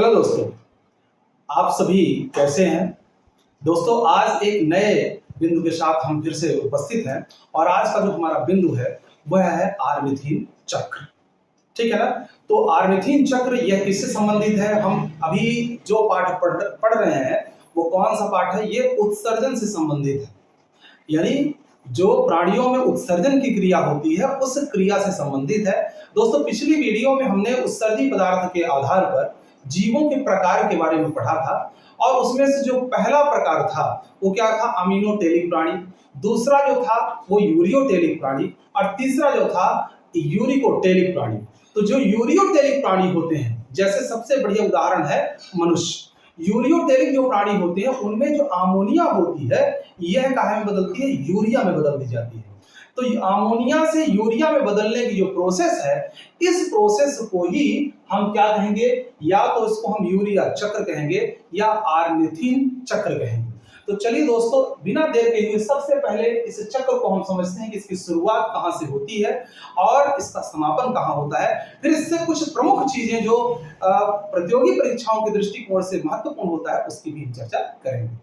Hello दोस्तों, आप सभी कैसे हैं। दोस्तों, आज एक नए बिंदु के साथ हम फिर से उपस्थित हैं और आज का जो हमारा बिंदु है वह है आर्निथीन चक्र। ठीक है ना। तो आर्निथीन चक्र यह किससे संबंधित है? हम अभी जो पाठ पढ़ रहे हैं वो कौन सा पाठ है? ये उत्सर्जन से संबंधित है, यानी जो प्राणियों में उत्सर्जन की क्रिया होती है उस क्रिया से संबंधित है। दोस्तों, पिछली वीडियो में हमने उत्सर्जी पदार्थ के आधार पर जीवों के प्रकार के बारे में पढ़ा था और उसमें से जो पहला प्रकार था वो क्या था? अमीनोटेलिक प्राणी। दूसरा जो था वो यूरियोटेलिक प्राणी और तीसरा जो था यूरिकोटेलिक प्राणी। तो जो यूरियोटेलिक प्राणी होते हैं, जैसे सबसे बढ़िया उदाहरण है मनुष्य। यूरियोटेलिक जो प्राणी होते हैं उनमें जो अमोनिया होती है यह काहे में बदलती है? यूरिया में बदल दी जाती है। तो अमोनिया से यूरिया में बदलने की जो प्रोसेस है, इस प्रोसेस को ही हम क्या कहेंगे? या तो इसको हम यूरिया चक्र कहेंगे या आर्निथीन चक्र कहेंगे। तो चलिए दोस्तों, बिना देर के हुए सबसे पहले इस चक्र को हम समझते हैं कि इसकी शुरुआत कहां से होती है और इसका समापन कहां होता है। फिर इससे कुछ प्रमुख चीजें जो प्रतियोगी परीक्षाओं के दृष्टिकोण से महत्वपूर्ण होता है उसकी भी चर्चा करेंगे।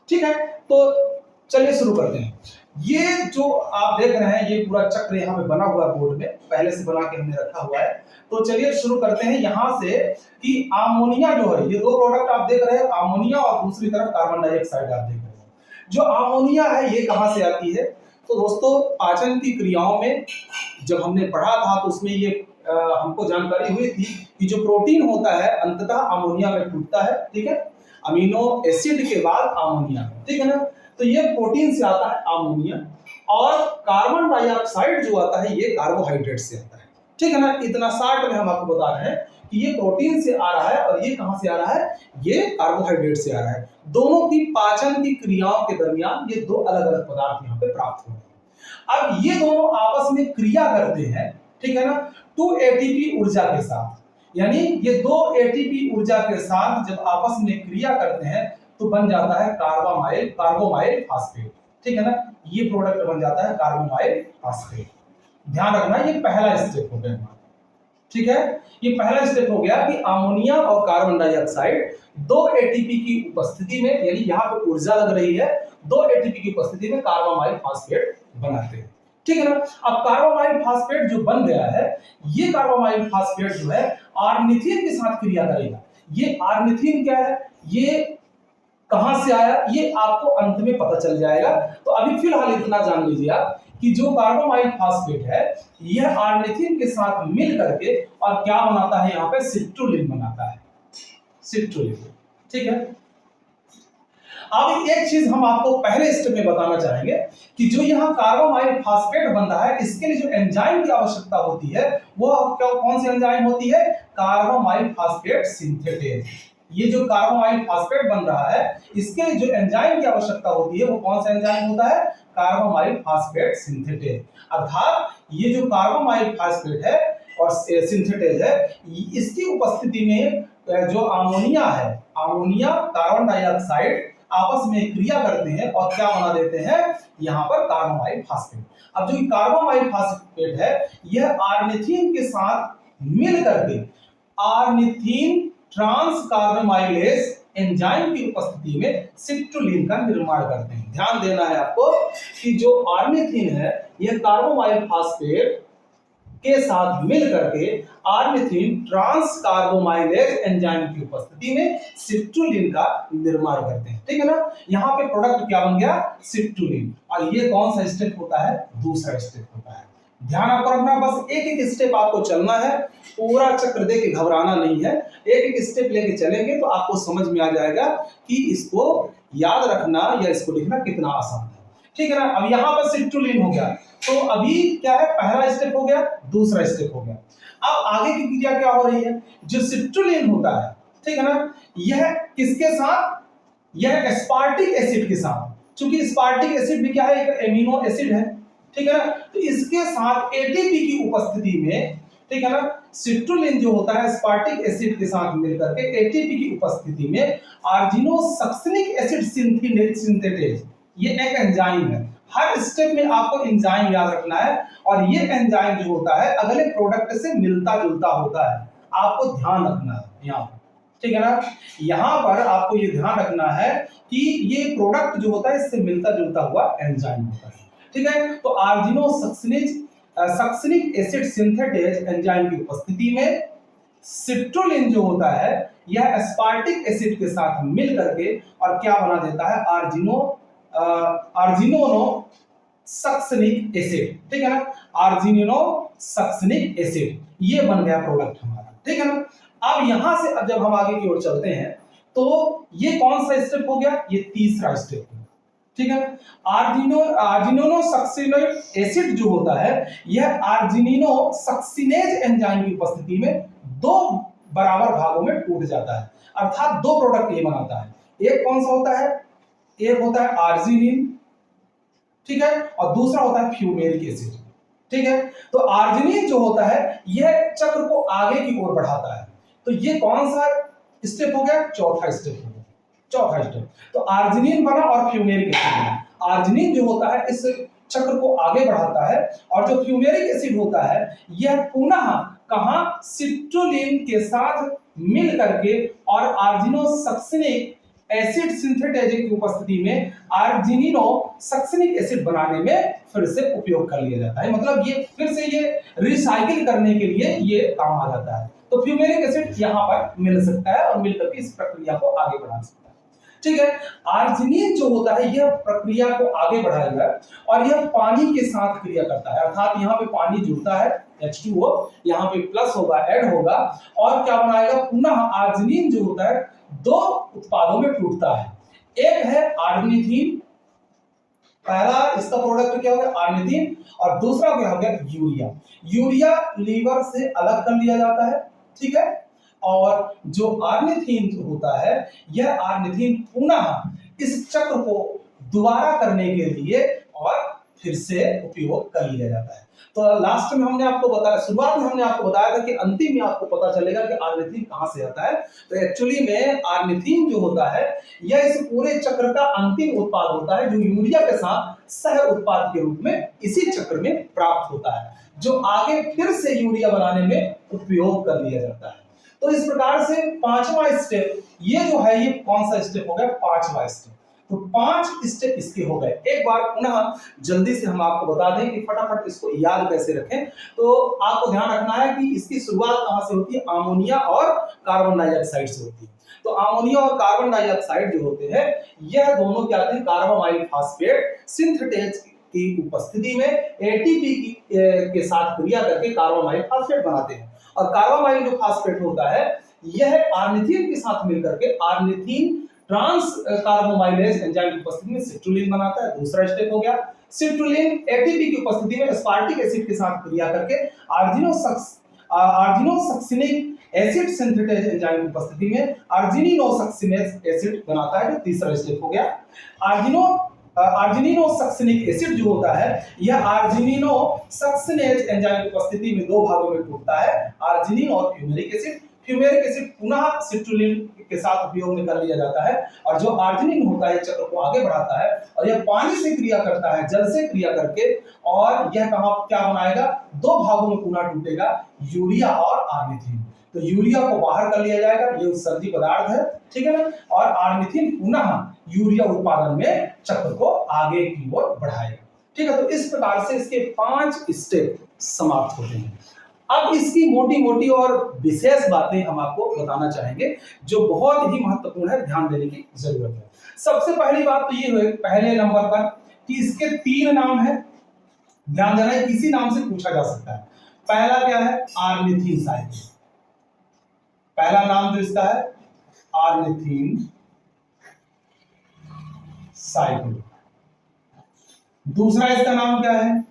ठीक है, तो चलिए शुरू करते हैं। ये जो आप देख रहे हैं ये पूरा चक्र यहाँ पे बना हुआ है, बोर्ड में पहले से बना के हमने रखा हुआ है। तो चलिए शुरू करते हैं यहाँ से कि अमोनिया जो है, ये दो प्रोडक्ट आप देख रहे हैं, अमोनिया और दूसरी तरफ कार्बन डाइऑक्साइड आप देख रहे हैं। जो अमोनिया है ये कहाँ से आती है? तो दोस्तों, पाचन की क्रियाओं में जब हमने पढ़ा था तो उसमें ये हमको जानकारी हुई थी कि जो प्रोटीन होता है अंततः अमोनिया में टूटता है। ठीक है, अमीनो एसिड के बाद अमोनिया, ठीक है ना। तो ये प्रोटीन से आता है अमोनिया और कार्बन डाइऑक्साइड जो आता है ये कार्बोहाइड्रेट से आता है। ठीक है ना। इतना शार्ट में हम आपको बता रहे हैं कि ये प्रोटीन से आ रहा है और ये कहां से आ रहा है? ये कार्बोहाइड्रेट से आ रहा है। दोनों की पाचन की क्रियाओं के दरमियान ये दो अलग अलग पदार्थ यहाँ पे प्राप्त हो रहे हैं। अब ये दोनों आपस में क्रिया करते हैं, ठीक है ना, 2 एटीपी ऊर्जा के साथ। यानी ये 2 एटीपी ऊर्जा के साथ जब आपस में क्रिया करते हैं तो बन जाता है कार्बोमाइल फास्फेट। ठीक है ना, ये प्रोडक्ट बन जाता है कार्बोमाइल फास्फेट। ध्यान रखना, ये पहला स्टेप हो गया। ठीक है, ये पहला स्टेप हो गया कि अमोनिया और कार्बन डाइऑक्साइड 2 एटीपी की उपस्थिति में, यानी यहाँ पे ऊर्जा लग रही है, 2 एटीपी की उपस्थिति में कार्बोमाइल फास्फेट बनाते हैं। ठीक है ना। अब कार्बोमाइल फास्फेट जो बन गया है, ये कार्बोमाइल फास्फेट जो है आर्निथीन के साथ क्रिया करेगा। ये आर्निथीन क्या है, ये कहां से आया, ये आपको अंत में पता चल जाएगा। तो अभी फिलहाल इतना जान लीजिए आप कि जो कार्बोमाइल फास्फेट है यह आर्निथीन के साथ मिल करके और क्या बनाता है? यहाँ पे सिट्रुलिन बनाता है, सिट्रुलिन। ठीक है। अब एक चीज हम आपको पहले स्टेप में बताना चाहेंगे कि जो यहाँ कार्बोमाइल फास्फेट बन रहा है इसके लिए जो एंजाइम की आवश्यकता होती है वो कौन सी एंजाइम होती है? Carbamoyl phosphate synthetase. ये जो कार्बोमाइल फास्फेट बन रहा है इसके जो एंजाइम की आवश्यकता होती है वो कौन सा एंजाइम होता है? Carbamoyl phosphate synthetase. अर्थात ये जो कार्बोमाइल फास्फेट है और सिंथेटेज है, इसकी उपस्थिति में जो अमोनिया है, अमोनिया कार्बन डाइऑक्साइड आपस में क्रिया करते हैं और क्या बना देते हैं? यहाँ पर कार्बोमाइल फास्फेट। अब जो कार्बोमाइल फास्फेट है यह आर्निथीन के साथ मिल करके आर्निथीन ट्रांस कार्बोमाइलेज एंजाइम की उपस्थिति में सिट्रुलिन का निर्माण करते हैं। ध्यान देना है आपको कि जो आर्निथीन है यह कार्बोमाइल फास्फेट के साथ मिल करके आर्निथीन ट्रांस कार्बोमाइलेज एंजाइम की उपस्थिति में सिट्रुलिन का निर्माण करते हैं। ठीक है ना। यहाँ पे प्रोडक्ट क्या बन गया? सिट्रुलिन। और ये कौन सा स्टेप होता है? दूसरा स्टेप होता है। ध्यान आपको रखना, बस एक एक स्टेप आपको चलना है, पूरा चक्र देख के घबराना नहीं है। एक एक स्टेप लेके चलेंगे तो आपको समझ में आ जाएगा कि इसको याद रखना या इसको लिखना कितना आसान है। ठीक है ना। अब यहाँ पर सिट्रुलिन हो गया, तो अभी क्या है? पहला स्टेप हो गया, दूसरा स्टेप हो गया। अब आगे की क्रिया क्या हो रही है? जो सिट्रुलिन होता है, ठीक है ना, यह किसके साथ? यह एस्पार्टिक एसिड के साथ। चूंकि एस्पार्टिक एसिड भी क्या है? एक एमिनो एसिड है। ठीक है ना। तो इसके साथ एटीपी की उपस्थिति में, ठीक है ना, सिट्रुलिन जो होता है एस्पार्टिक एसिड के साथ मिलकर के एटीपी की उपस्थिति में आर्जिनोसक्सिनिक एसिड सिंथेटेज, ये एक एंजाइम है। हर स्टेप में आपको एंजाइम याद रखना है और ये एंजाइम जो होता है अगले प्रोडक्ट से मिलता जुलता होता है, आपको ध्यान रखना है यहाँ पर। ठीक है ना। यहां पर आपको ये ध्यान रखना है कि ये प्रोडक्ट जो होता है इससे मिलता जुलता हुआ एंजाइम होता है, ठीक है। तो आर्जिनो सक्सिनिक एसिड सिंथेटेज एंजाइम की उपस्थिति में सिट्रोलिन जो होता है यह एस्पार्टिक एसिड के साथ मिल करके और क्या बना देता है, आर्जिनोनो सक्सिनिक एसिड, ठीक है ना। आर्जिनिनो सक्सिनिक एसिड ये बन गया प्रोडक्ट हमारा, ठीक है ना। अब यहां से अब जब हम आगे की ओर चलते हैं तो ये कौन सा स्टेप हो गया, ये तीसरा स्टेप है, ठीक है। आर्जिनिनो सक्सिनेट एसिड जो होता है यह आर्जिनिनो सक्सिनेज एंजाइम की उपस्थिति में दो बराबर भागों में टूट जाता है, अर्थात दो प्रोडक्ट ये बनाता है। एक कौन सा होता है, एक होता है आर्जिनिन, ठीक है, और दूसरा होता है फ्यूमेरिक एसिड, ठीक है। तो आर्जिनिन जो होता है यह चक्र को आगे की ओर बढ़ाता है। तो ये कौन सा स्टेप हो गया, चौथा स्टेप हो गया, चौथा स्टेप। तो आर्जिनिन बना और फ्यूमेरिक एसिड बना। आर्जिनिन जो होता है इस चक्र को आगे बढ़ाता है और जो फ्यूमेरिक एसिड होता है यह पुनः कहां, सिट्रोलिन के साथ मिल करके और आर्जिनो सक्सिनिक एसिड सिंथेटेज की उपस्थिति में आर्जिनिनो सक्सिनिक एसिड बनाने में फिर से उपयोग कर लिया जाता है। मतलब ये फिर से ये रिसाइकिल करने के लिए ये काम आ जाता है। तो फ्यूमेरिक एसिड यहां पर मिल सकता है और मिलकर के इस प्रक्रिया को आगे बढ़ा सकता है, ठीक है। आर्जिनिन जो होता है यह प्रक्रिया को आगे बढ़ाएगा और यह पानी के साथ क्रिया करता है, अर्थात यहाँ पे पानी जुड़ता है H2O, यहाँ पे प्लस होगा, ऐड होगा और क्या बनाएगा, पुनः आर्जिनिन जो होता है दो उत्पादों में टूटता है। एक है आर्निथीन, पहला इसका प्रोडक्ट क्या हो गया आर्निथीन, और दूसरा क्या हो गया यूरिया। यूरिया लीवर से अलग कर लिया जाता है, ठीक है। और जो आर्निथीन जो होता है यह आर्निथीन पुनः इस चक्र को दोबारा करने के लिए और फिर से उपयोग कर लिया जाता है। तो लास्ट में हमने आपको बताया, शुरुआत में हमने आपको बताया था कि अंतिम में आपको पता चलेगा कि आर्निथीन कहां से आता है। तो एक्चुअली में आर्निथीन जो होता है यह इस पूरे चक्र का अंतिम उत्पाद होता है जो यूरिया के साथ सह उत्पाद के रूप में इसी चक्र में प्राप्त होता है, जो आगे फिर से यूरिया बनाने में उपयोग कर लिया जाता है। तो इस प्रकार से पांचवा स्टेप ये जो है, ये कौन सा स्टेप हो गया, पांचवा स्टेप। तो 5 स्टेप इसके हो गए। एक बार पुनः जल्दी से हम आपको बता दें कि फटाफट इसको याद कैसे रखें। तो आपको ध्यान रखना है कि इसकी शुरुआत कहां से होती है, अमोनिया और कार्बन डाइऑक्साइड से होती है। तो अमोनिया और कार्बन डाइऑक्साइड जो होते हैं यह दोनों क्या होते हैं, कार्बामाइल फास्फेट सिंथेटेज की उपस्थिति में एटीपी के साथ क्रिया करके कार्बामाइल फास्फेट बनाते हैं। और कार्बामाइल जो फास्फेट होता है यह आर्निथीन के साथ मिलकर के आर्निथीन ट्रांस कार्बोमाइलेज एंजाइम की उपस्थिति में सिट्रोलिन बनाता है। दूसरा स्टेप हो गया, सिट्रोलिन एटीपी की उपस्थिति में एस्पार्टिक एसिड के साथ क्रिया करके आर्जिनो सक्सिनिक एसिड सिंथेटेज एंजाइम की उपस्थिति में आर्जिनिनो सक्सिनेज एसिड बनाता है, जो तीसरा स्टेप हो गया। आर्जिनिनो सक्सिनिक एसिड जो होता है यह आर्जिनिनो सक्सिनेज एंजाइम की उपस्थिति में दो भागों में टूटता है, आर्जिनिन और फ्यूमेरिक एसिड। फ्यूमेरिक एसिड पुनः सिट्रोलिन के साथ उपयोग में कर लिया जाता है और जो आर्जिनिन होता है चक्र को आगे बढ़ाता है और यह पानी से क्रिया करता है, जल से क्रिया करके, और यह कहां क्या बनाएगा, दो भागों में पुनः टूटेगा, यूरिया और आर्निथीन। तो यूरिया को बाहर कर लिया जाएगा, ये उत्सर्जी पदार्थ है, ठीक है ना, और आर्निथीन पुनः यूरिया उत्पादन में चक्र को आगे की ओर बढ़ाएगा, ठीक है। तो इस प्रकार से इसके 5 स्टेप समाप्त होते हैं। अब इसकी मोटी मोटी और विशेष बातें हम आपको बताना चाहेंगे जो बहुत ही महत्वपूर्ण है, ध्यान देने की जरूरत है। सबसे पहली बात तो ये है पहले नंबर पर कि इसके 3 नाम है, ध्यान देना है, किसी नाम से पूछा जा सकता है। पहला क्या है, आर्निथीन साइकिल, पहला नाम जो इसका है आर्निथीन साइकिल। दूसरा इसका नाम क्या है,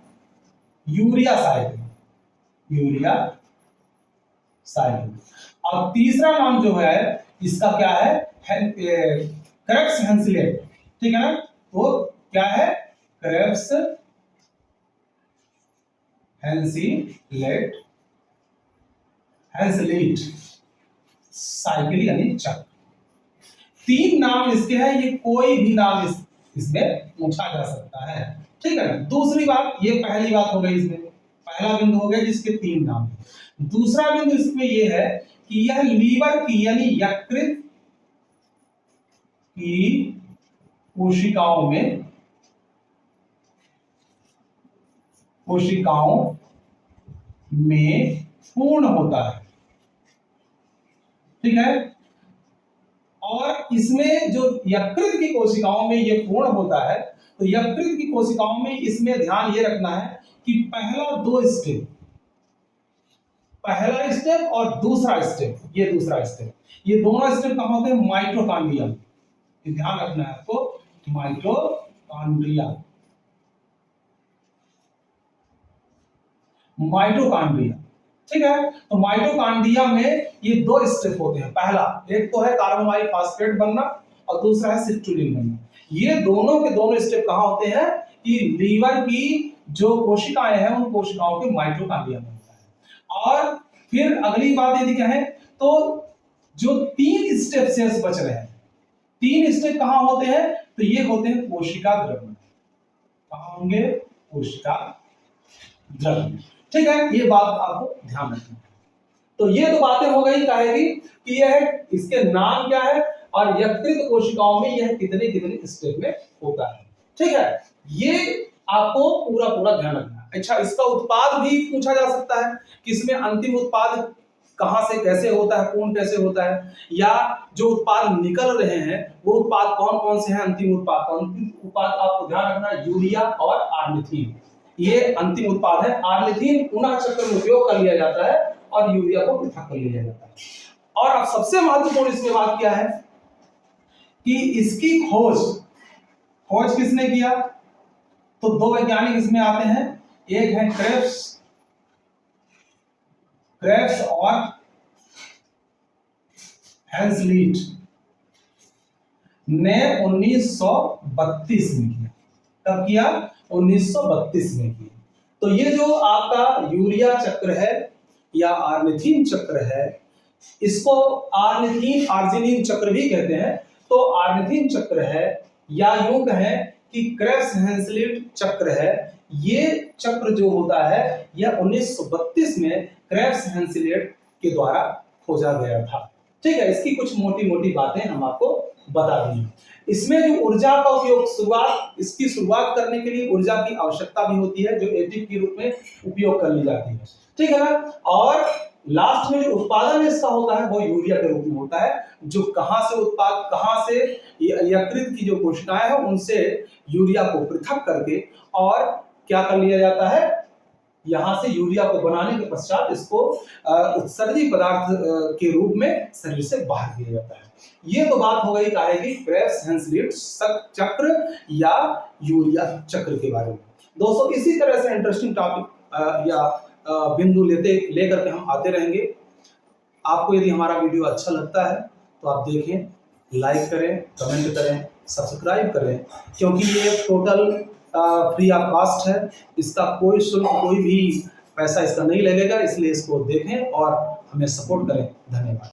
यूरिया साइकिल, यूरिया साइकिल। और तीसरा नाम जो है इसका क्या है, क्रेब्स हैंसलेट, ठीक है ना। तो क्या है, क्रेब्स हैंसलेट साइकिल यानी चक्र। 3 नाम इसके हैं, ये कोई भी नाम इसमें पूछा जा सकता है, ठीक है ना। दूसरी बात, ये पहली बात हो गई, इसमें पहला बिंदु हो गया जिसके 3 नाम है। दूसरा बिंदु इसमें ये है कि यह लीवर की यानी यकृत की कोशिकाओं में पूर्ण होता है, ठीक है। और इसमें जो यकृत की कोशिकाओं में ये पूर्ण होता है, तो यकृत की कोशिकाओं में इसमें ध्यान ये रखना है कि पहला और दूसरा स्टेप, ये दोनों स्टेप कहां होते हैं? माइटोकॉन्ड्रिया। ध्यान रखना है आपको, माइटोकॉन्ड्रिया, ठीक है। तो माइटोकॉन्ड्रिया में ये दो स्टेप होते हैं। पहला एक तो है कार्बोनाइल फॉस्फेट बनना और दूसरा है सिट्रुलिन बनना। ये दोनों के दोनों स्टेप कहां होते हैं? कि लीवर की जो कोशिकाएं हैं उन कोशिकाओं के माइटोकॉन्ड्रिया में होता है। और फिर अगली बात यदि कहें तो जो 3 स्टेप शेष बच रहे हैं, 3 स्टेप कहां होते हैं? तो ये होते हैं कोशिका द्रव्य। कहां होंगे? कोशिका द्रव्य, ठीक है। ये बात आपको ध्यान रखना है। तो ये तो बातें हो गई कहेगी कि यह इसके नाम क्या है और यकृत कोशिकाओं में यह कितने स्टेप में होता है, ठीक है। ये आपको पूरा ध्यान रखना है। अच्छा, इसका उत्पाद भी पूछा जा सकता है कि इसमें अंतिम उत्पाद कहां से कैसे होता है, पूर्ण कैसे होता है, या जो उत्पाद निकल रहे हैं वो उत्पाद कौन कौन से हैं? अंतिम उत्पाद आपको ध्यान रखना है, यूरिया और आर्निथीन। ये अंतिम उत्पाद है। आर्निथीन पुनः चक्र में उपयोग कर लिया जाता है और यूरिया को पृथक कर लिया जाता है। और अब सबसे महत्वपूर्ण इसमें बात क्या है कि इसकी खोज किसने किया? तो 2 वैज्ञानिक इसमें आते हैं। एक है क्रेब्स और हेंसलिट ने 1932 में किया। कब किया? 1932 में किया। तो ये जो आपका यूरिया चक्र है या आर्निथीन चक्र है, इसको आर्निथीन आर्जिनिन चक्र भी कहते हैं। तो आर्निथीन चक्र है या यूं कहें कि क्रेब्स हेंसलिट चक्र है। ये चक्र जो होता है यह 1932 में क्रेब्स हेंसलिट के द्वारा खोजा गया था, ठीक है। इसकी कुछ मोटी बातें हम आपको बता दी। इसमें जो ऊर्जा का उपयोग इसकी शुरुआत करने के लिए ऊर्जा की आवश्यकता भी होती है, जो एटीपी के रूप में उपयोग कर ली जाती है, ठीक है ना। और लास्ट में जो उत्पादन इसका होता है वो यूरिया के रूप में होता है, जो कहां से यकृत की जो कोशिकाएं हैं उनसे यूरिया को पृथक करके और क्या कर लिया जाता है, यहां से यूरिया को बनाने के पश्चात इसको उत्सर्जी पदार्थ के रूप में शरीर से बाहर किया जाता है। ये तो बात हो गई काहे क्रेब्स हेंसलिट चक्र या यूरिया चक्र के बारे में। दोस्तों, इसी तरह से इंटरेस्टिंग टॉपिक या बिंदु लेकर के हम आते रहेंगे। आपको यदि हमारा वीडियो अच्छा लगता है तो आप देखें, लाइक करें, कमेंट करें, सब्सक्राइब करें, क्योंकि ये टोटल फ्री ऑफ कॉस्ट है। इसका कोई शुल्क, कोई भी पैसा इसका नहीं लगेगा, इसलिए इसको देखें और हमें सपोर्ट करें। धन्यवाद।